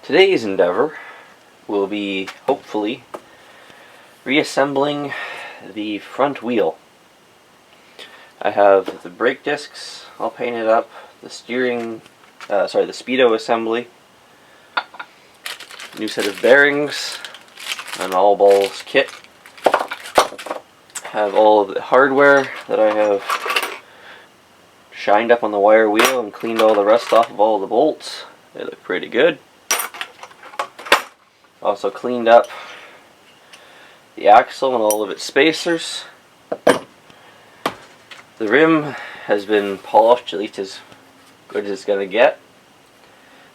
Today's endeavor will be, hopefully, reassembling the front wheel. I have the brake discs all painted up, the steering, the speedo assembly, new set of bearings, an all balls kit. Have all of the hardware that I have shined up on the wire wheel and cleaned all the rust off of all the bolts. They look pretty good. Also cleaned up the axle and all of its spacers. The rim has been polished, at least as good as it's going to get.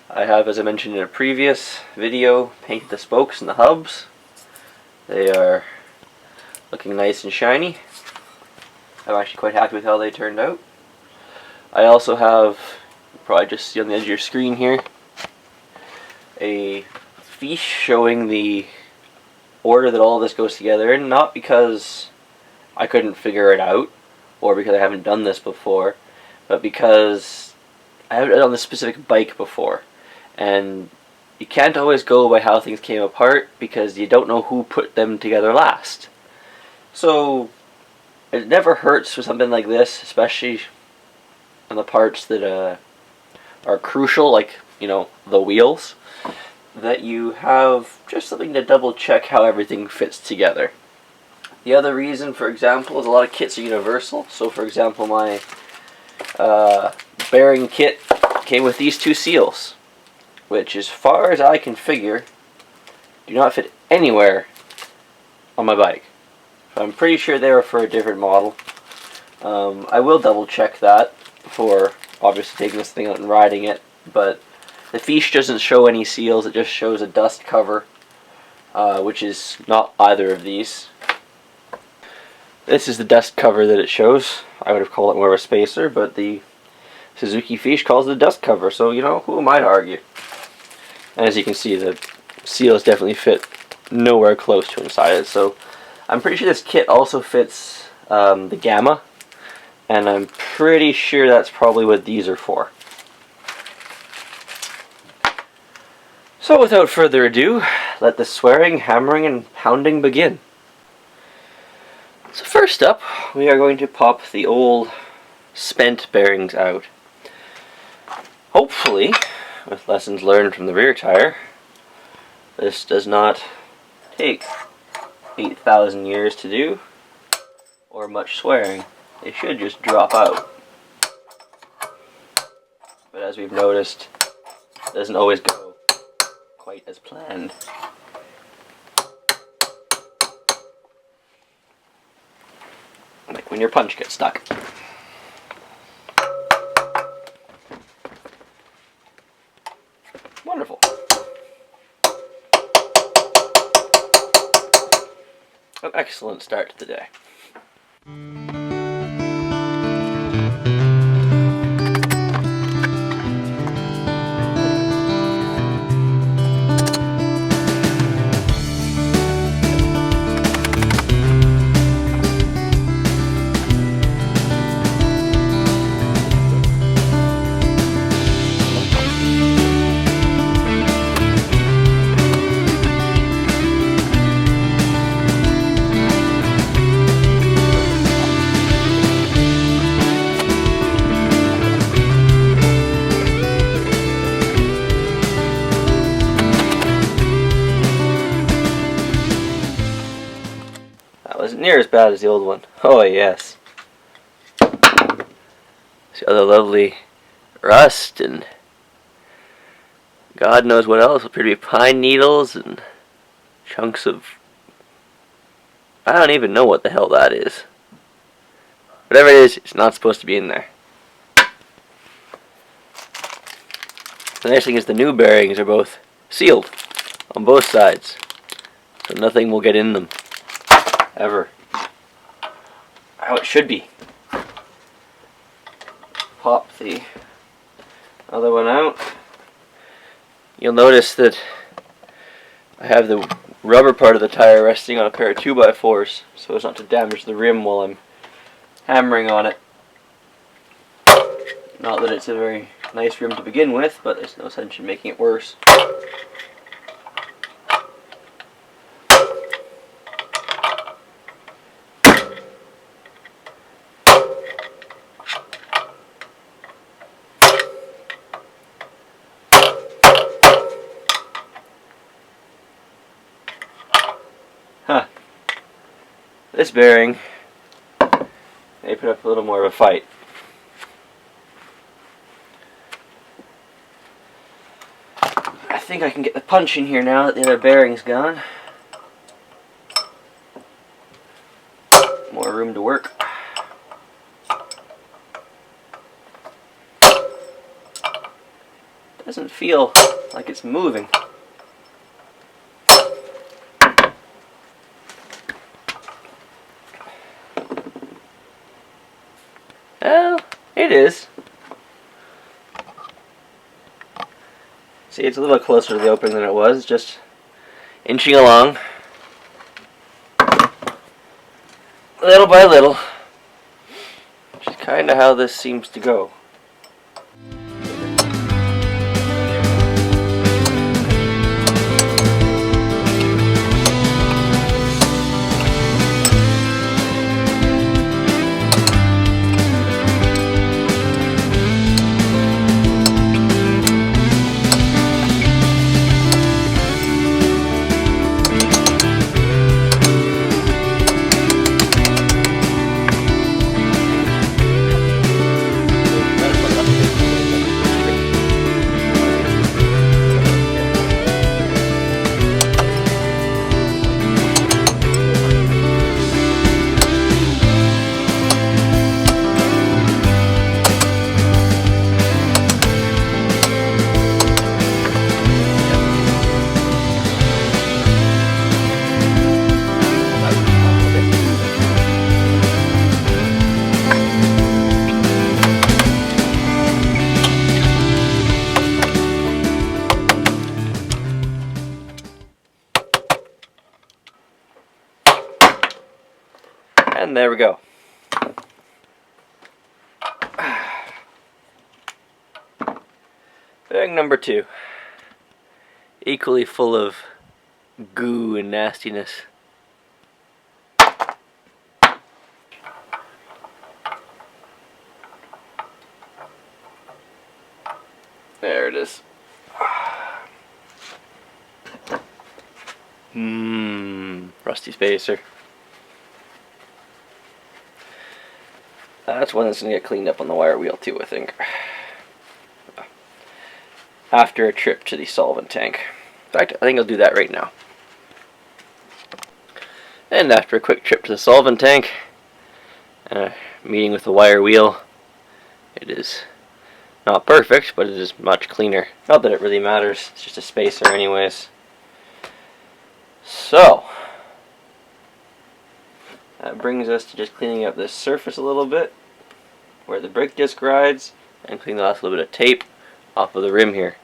I have, as I mentioned in a previous video, painted the spokes and the hubs. They are looking nice and shiny. I'm actually quite happy with how they turned out. I also have, you probably just see on the edge of your screen here, a fiche showing the order that all of this goes together in, not because I couldn't figure it out or because I haven't done this before, but because I haven't done this specific bike before, and you can't always go by how things came apart because you don't know who put them together last. So it never hurts for something like this, especially on the parts that are crucial, like, you know, the wheels, that you have just something to double check how everything fits together. The other reason, for example, is a lot of kits are universal. So for example, my bearing kit came with these two seals, which, as far as I can figure, do not fit anywhere on my bike. So I'm pretty sure they were for a different model. I will double check that before obviously taking this thing out and riding it, but the fiche doesn't show any seals, it just shows a dust cover, which is not either of these. This is the dust cover that it shows. I would have called it more of a spacer, but the Suzuki fiche calls it a dust cover, so, you know, who am I to argue? And as you can see, the seals definitely fit nowhere close to inside it, so I'm pretty sure this kit also fits the Gamma, and I'm pretty sure that's probably what these are for. So without further ado, let the swearing, hammering, and pounding begin. So first up, we are going to pop the old spent bearings out. Hopefully, with lessons learned from the rear tire, this does not take 8,000 years to do, or much swearing. They should just drop out. But as we've noticed, it doesn't always go quite as planned. Like when your punch gets stuck. Wonderful. An excellent start to the day. Wasn't near as bad as the old one. Oh yes. See all the lovely rust and God knows what else. Appear to be pine needles and chunks of, I don't even know what the hell that is. Whatever it is, it's not supposed to be in there. The nice thing is the new bearings are both sealed on both sides, so nothing will get in them. Ever. How it should be. Pop the other one out. You'll notice that I have the rubber part of the tire resting on a pair of 2x4s so as not to damage the rim while I'm hammering on it. Not that it's a very nice rim to begin with, but there's no sense in making it worse. Huh. This bearing may put up a little more of a fight. I think I can get the punch in here now that the other bearing's gone. More room to work. Doesn't feel like it's moving. Well, it is. See, it's a little closer to the opening than it was, just inching along. Little by little. Which is kind of how this seems to go. And there we go. Bearing number 2. Equally full of goo and nastiness. There it is. Rusty spacer. That's one that's going to get cleaned up on the wire wheel too, I think. After a trip to the solvent tank. In fact, I think I'll do that right now. And after a quick trip to the solvent tank, and a meeting with the wire wheel, it is not perfect, but it is much cleaner. Not that it really matters, it's just a spacer anyways. So, that brings us to just cleaning up this surface a little bit, where the brake disc rides, and clean the last little bit of tape off of the rim here.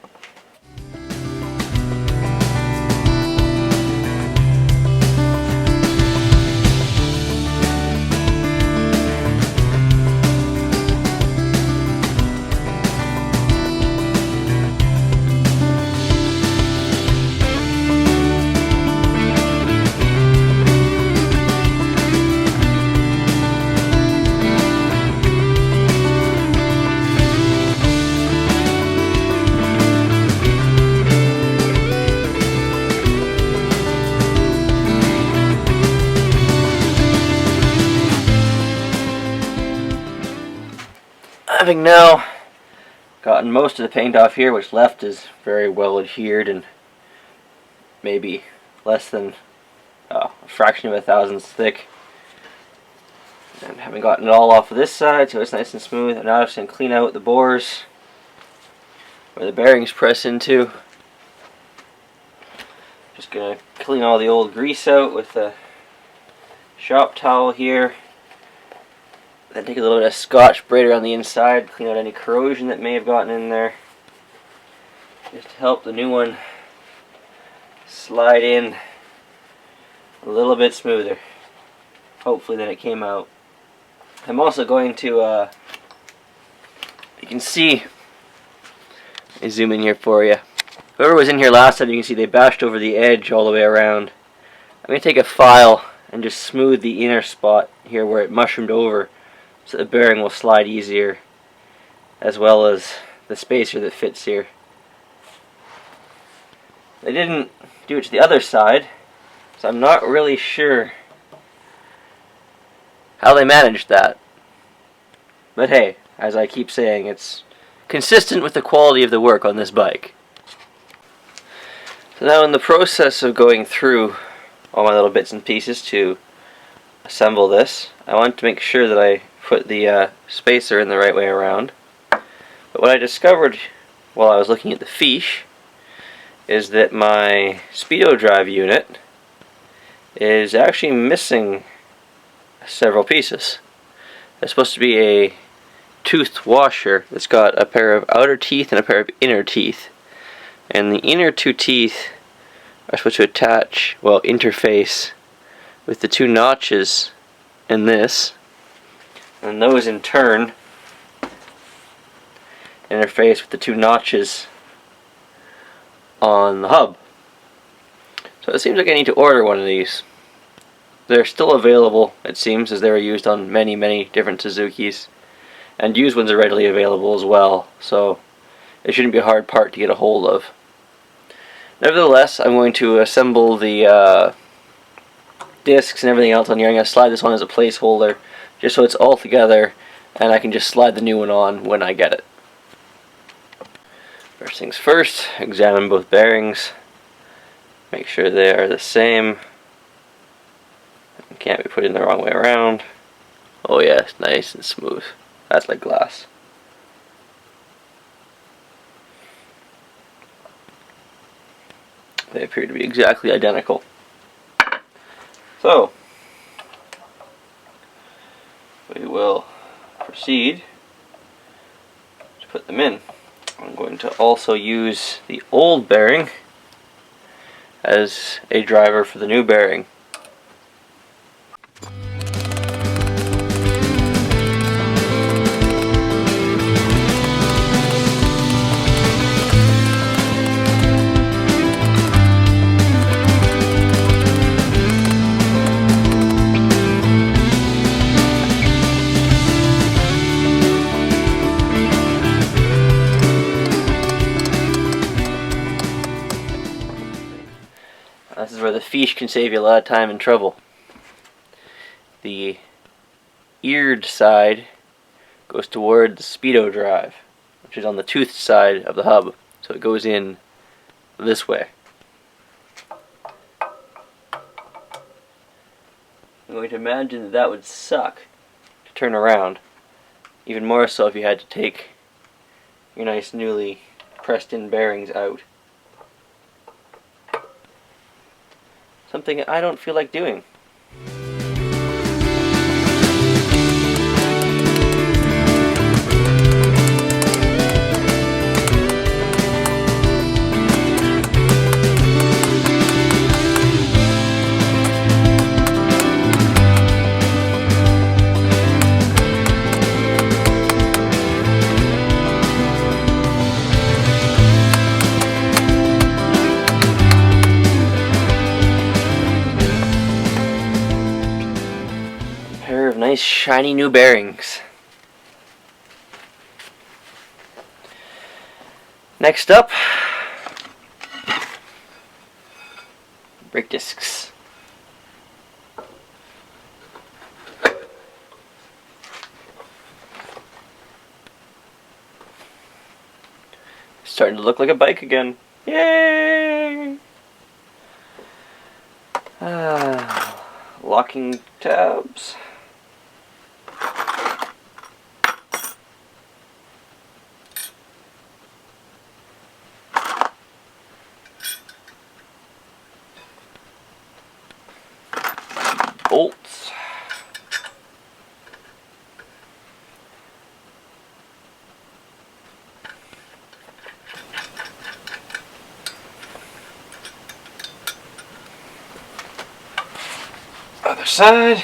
Having now gotten most of the paint off here, which left is very well adhered and maybe less than a fraction of a thousandth thick, and having gotten it all off of this side so it's nice and smooth, and now I'm just going to clean out the bores where the bearings press into. Just going to clean all the old grease out with the shop towel here. Then take a little bit of Scotch Brite around the inside, clean out any corrosion that may have gotten in there, just to help the new one slide in a little bit smoother, hopefully, than it came out. I'm also going to, you can see me zoom in here for you. Whoever was in here last time, you can see they bashed over the edge all the way around. I'm going to take a file and just smooth the inner spot here where it mushroomed over so the bearing will slide easier, as well as the spacer that fits here. They didn't do it to the other side, so I'm not really sure how they managed that. But hey, as I keep saying, it's consistent with the quality of the work on this bike. So now in the process of going through all my little bits and pieces to assemble this, I want to make sure that I put the spacer in the right way around. But what I discovered while I was looking at the fiche is that my speedo drive unit is actually missing several pieces. There's supposed to be a toothed washer that's got a pair of outer teeth and a pair of inner teeth. And the inner two teeth are supposed to attach, well, interface with the two notches in this. And those in turn interface with the two notches on the hub. So it seems like I need to order one of these. They're still available, it seems, as they were used on many different Suzukis. And used ones are readily available as well, so it shouldn't be a hard part to get a hold of. Nevertheless, I'm going to assemble the discs and everything else on here. I'm going to slide this one as a placeholder, just so it's all together, and I can just slide the new one on when I get it. First things first, examine both bearings. Make sure they are the same. Can't be put in the wrong way around. Oh yes, nice and smooth. That's like glass. They appear to be exactly identical. So, we will proceed to put them in. I'm going to also use the old bearing as a driver for the new bearing. This is where the fiche can save you a lot of time and trouble. The eared side goes toward the speedo drive, which is on the toothed side of the hub, so it goes in this way. I'm going to imagine that that would suck to turn around, even more so if you had to take your nice newly pressed in bearings out. Something I don't feel like doing. Nice shiny new bearings. Next up, brake discs. Starting to look like a bike again. Yay! Locking tabs. Bolts. Other side.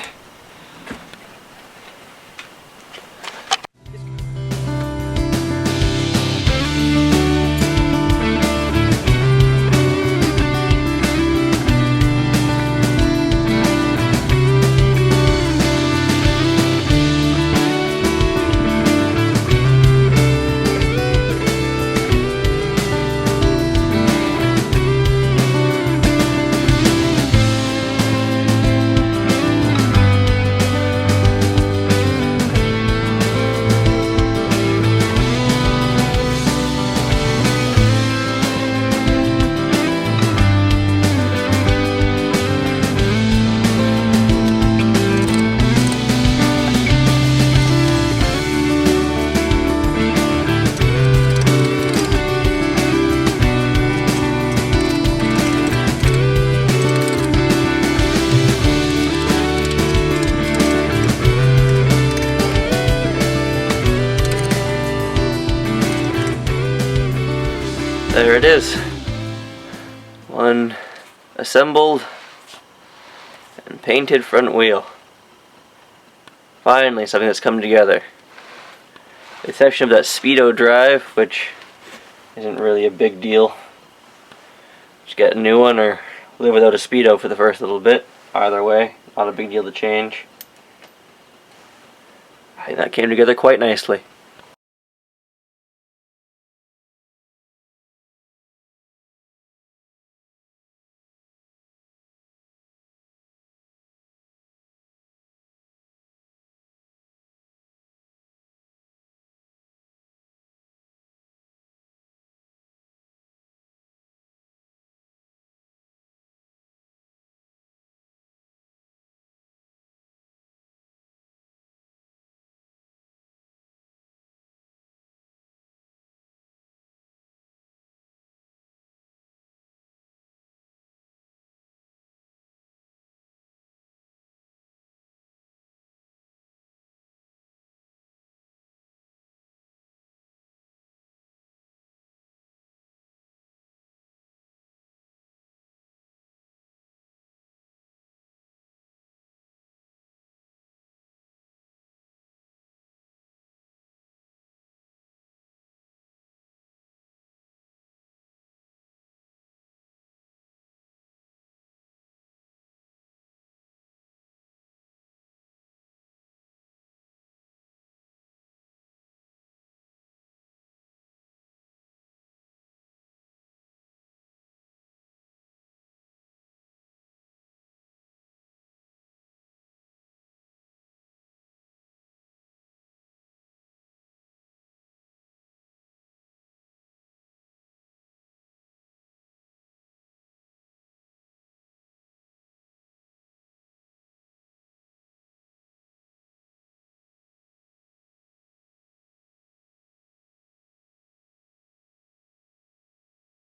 there it is. One assembled and painted front wheel. Finally, something that's come together. The exception of that speedo drive, which isn't really a big deal. Just get a new one or live without a speedo for the first little bit. Either way, not a big deal to change. I think that came together quite nicely.